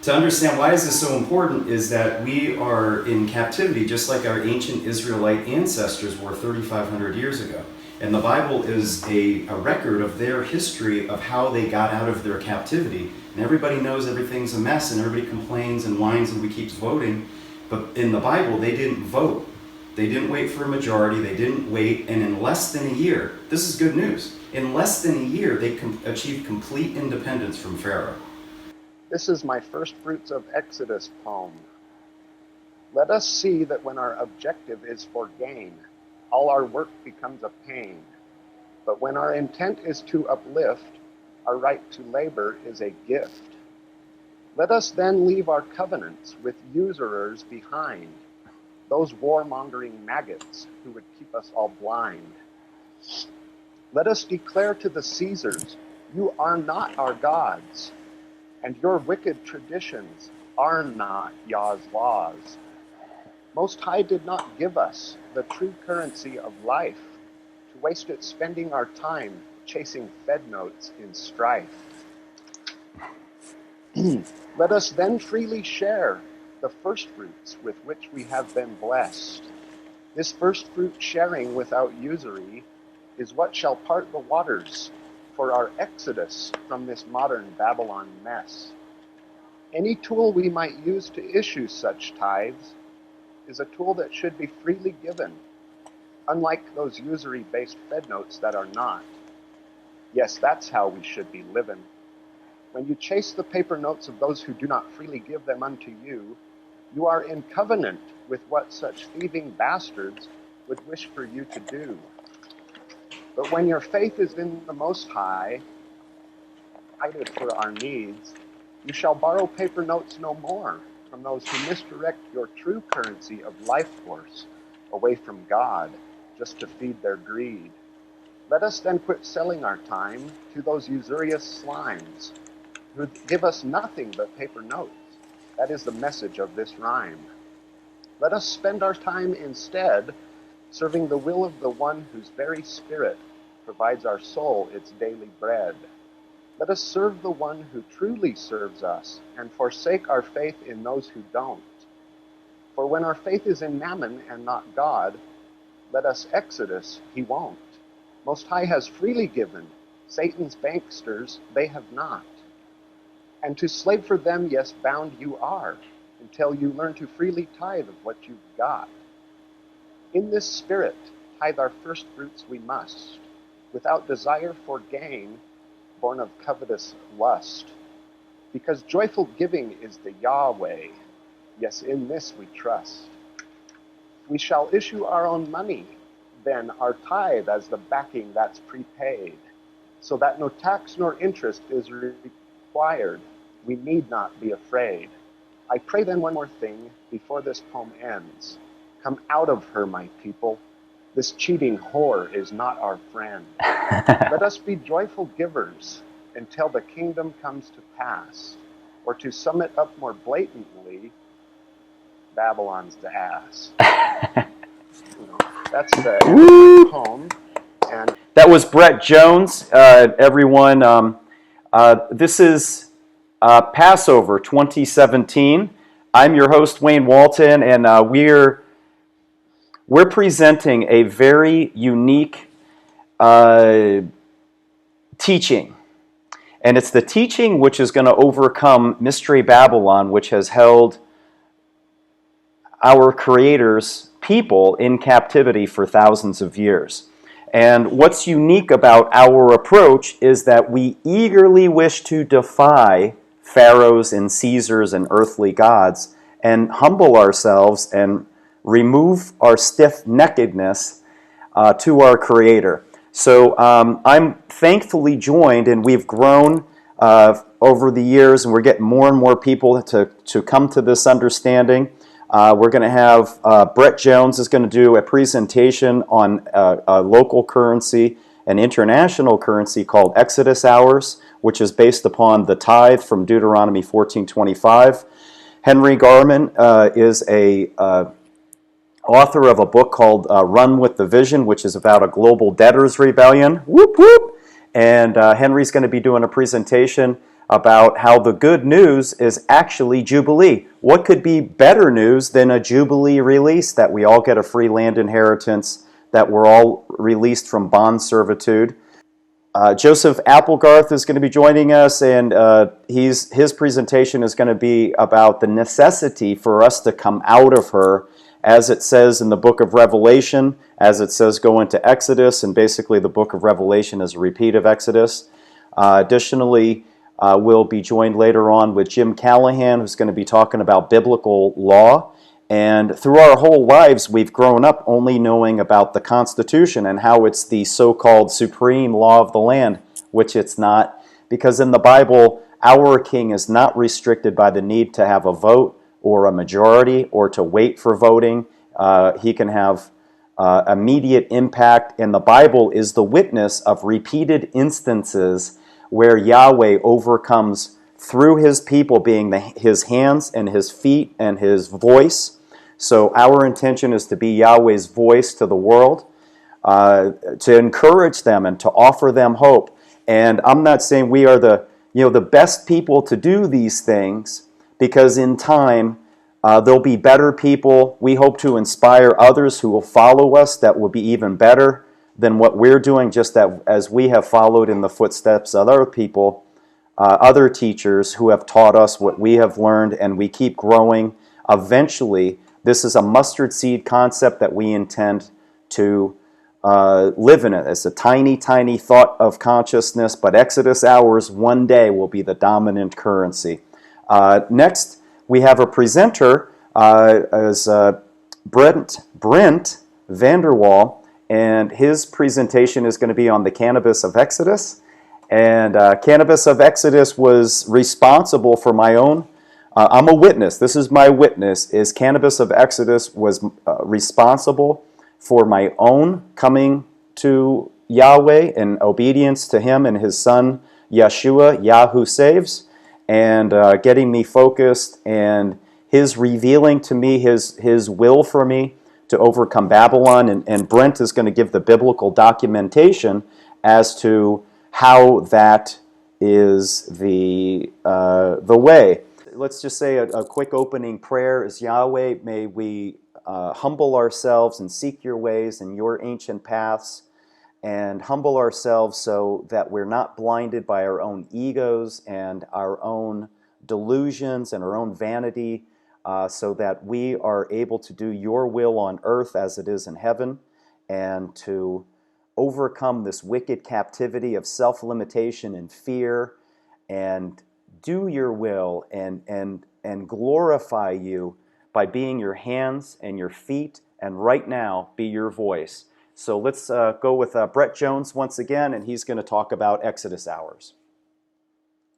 to understand why is this so important is that we are in captivity just like our ancient Israelite ancestors were 3,500 years ago. And the Bible is a record of their history of how they got out of their captivity. And everybody knows everything's a mess and everybody complains and whines and we keep voting. But in the Bible, they didn't vote. They didn't wait for a majority. They didn't wait. And in less than a year, this is good news, in less than a year, they achieved complete independence from Pharaoh. This is my first fruits of Exodus poem. Let us see that when our objective is for gain, all our work becomes a pain. But when our intent is to uplift, our right to labor is a gift. Let us then leave our covenants with usurers behind, those warmongering maggots who would keep us all blind. Let us declare to the Caesars, you are not our gods, and your wicked traditions are not Yah's laws. Most High did not give us the true currency of life to waste it spending our time chasing Fed notes in strife. Let us then freely share the first fruits with which we have been blessed. This first fruit sharing without usury is what shall part the waters for our exodus from this modern Babylon mess. Any tool we might use to issue such tithes is a tool that should be freely given, unlike those usury-based Fed notes that are not. Yes, that's how we should be living. When you chase the paper notes of those who do not freely give them unto you, you are in covenant with what such thieving bastards would wish for you to do. But when your faith is in the Most High, provided for our needs, you shall borrow paper notes no more from those who misdirect your true currency of life force away from God just to feed their greed. Let us then quit selling our time to those usurious slimes who give us nothing but paper notes. That is the message of this rhyme. Let us spend our time instead serving the will of the one whose very spirit provides our soul its daily bread. Let us serve the one who truly serves us and forsake our faith in those who don't. For when our faith is in Mammon and not God, let us exodus, he won't. Most High has freely given. Satan's banksters, they have not. And to slave for them, yes, bound you are, until you learn to freely tithe of what you've got. In this spirit, tithe our first fruits we must, without desire for gain, born of covetous lust. Because joyful giving is the Yahweh, yes, in this we trust. We shall issue our own money, then our tithe as the backing that's prepaid, so that no tax nor interest is required. We need not be afraid. I pray then one more thing before this poem ends. Come out of her, my people. This cheating whore is not our friend. Let us be joyful givers until the kingdom comes to pass. Or to sum it up more blatantly, Babylon's the ass. That's the poem. And that was Brett Jones, everyone. This is Passover 2017. I'm your host, Wayne Walton, and we're presenting a very unique teaching. And it's the teaching which is going to overcome Mystery Babylon, which has held our Creator's people in captivity for thousands of years. And what's unique about our approach is that we eagerly wish to defy pharaohs and Caesars and earthly gods and humble ourselves and remove our stiff-neckedness to our Creator. So I'm thankfully joined, and we've grown over the years, and we're getting more and more people to come to this understanding. We're going to have Brett Jones is going to do a presentation on a local currency, an international currency called Exodus Hours, which is based upon the tithe from Deuteronomy 14:25. Henry Garman is a author of a book called Run with the Vision, which is about a global debtors rebellion. Whoop, whoop. And Henry's going to be doing a presentation about how the good news is actually Jubilee. What could be better news than a Jubilee release, that we all get a free land inheritance, that we're all released from bond servitude? Joseph Applegarth is going to be joining us, and his presentation is going to be about the necessity for us to come out of her, as it says in the book of Revelation, as it says go into Exodus, and basically the book of Revelation is a repeat of Exodus. Additionally, we'll be joined later on with Jim Callahan, who's going to be talking about biblical law. And through our whole lives, we've grown up only knowing about the Constitution and how it's the so-called supreme law of the land, which it's not, because in the Bible, our king is not restricted by the need to have a vote or a majority or to wait for voting. He can have immediate impact, and the Bible is the witness of repeated instances where Yahweh overcomes through his people being his hands and his feet and his voice. So our intention is to be Yahweh's voice to the world, to encourage them and to offer them hope. And I'm not saying we are the best people to do these things, because in time there'll be better people. We hope to inspire others who will follow us that will be even better than what we're doing, just that as we have followed in the footsteps of other people, other teachers who have taught us what we have learned, and we keep growing. Eventually, this is a mustard seed concept that we intend to live in it. It's a tiny, tiny thought of consciousness, but Exodus hours one day will be the dominant currency. Next, we have a presenter as Brent Vanderwall, and his presentation is going to be on the cannabis of Exodus. And cannabis of Exodus was responsible for my own, I'm a witness, this is my witness, is cannabis of Exodus was responsible for my own coming to Yahweh in obedience to him and his son Yeshua, Yahoo Saves, and getting me focused, and his revealing to me his will for me to overcome Babylon. And Brent is going to give the biblical documentation as to how that is the way. Let's just say a quick opening prayer is, Yahweh, may we humble ourselves and seek your ways and your ancient paths, and humble ourselves so that we're not blinded by our own egos and our own delusions and our own vanity, so that we are able to do your will on earth as it is in heaven, and to overcome this wicked captivity of self-limitation and fear, and do your will and glorify you by being your hands and your feet, and right now be your voice. So let's go with Brett Jones once again, and he's going to talk about Exodus hours.